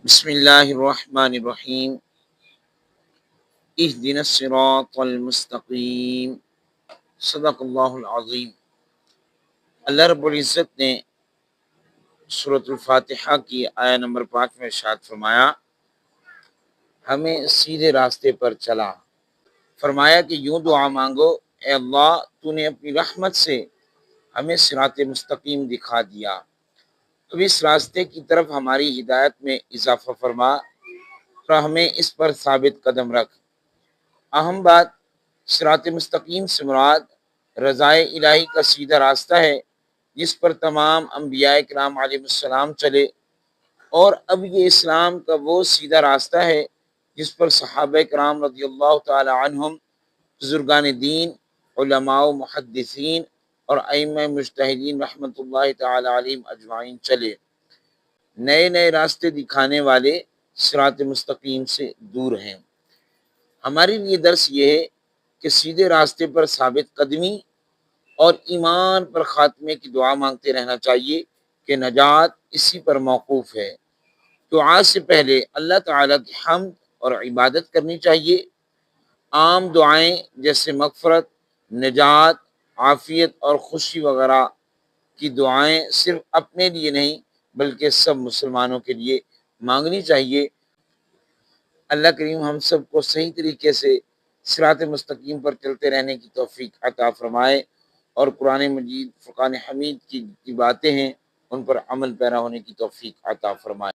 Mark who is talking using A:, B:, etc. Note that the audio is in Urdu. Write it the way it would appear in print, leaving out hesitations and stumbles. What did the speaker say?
A: بسم اللہ الرحمن الرحیم اہدنا الصراط المستقیم صدق اللہ العظیم۔ اللہ رب العزت نے سورۃ الفاتحہ کی آیہ نمبر 5 میں ارشاد فرمایا، ہمیں سیدھے راستے پر چلا۔ فرمایا کہ یوں دعا مانگو، اے اللہ تو نے اپنی رحمت سے ہمیں صراط مستقیم دکھا دیا، تو اس راستے کی طرف ہماری ہدایت میں اضافہ فرما اور ہمیں اس پر ثابت قدم رکھ۔ اہم بات، صراط مستقیم سے مراد رضائے الہی کا سیدھا راستہ ہے جس پر تمام انبیاء کرام علیہ السلام چلے، اور اب یہ اسلام کا وہ سیدھا راستہ ہے جس پر صحابہ کرام رضی اللہ تعالی عنہم، بزرگان دین، علماء و محدثین اور ائمہ مجتہدین رحمۃ اللہ تعالی علیہم اجمعین چلے۔ نئے نئے راستے دکھانے والے صراط مستقیم سے دور ہیں۔ ہمارے لیے درس یہ ہے کہ سیدھے راستے پر ثابت قدمی اور ایمان پر خاتمے کی دعا مانگتے رہنا چاہیے کہ نجات اسی پر موقوف ہے۔ دعا سے پہلے اللہ تعالیٰ کی حمد اور عبادت کرنی چاہیے۔ عام دعائیں جیسے مغفرت، نجات، عافیت اور خوشی وغیرہ کی دعائیں صرف اپنے لیے نہیں بلکہ سب مسلمانوں کے لیے مانگنی چاہیے۔ اللہ کریم ہم سب کو صحیح طریقے سے صراط مستقیم پر چلتے رہنے کی توفیق عطا فرمائے، اور قرآن مجید، فرقان حمید کی باتیں ہیں ان پر عمل پیرا ہونے کی توفیق عطا فرمائے۔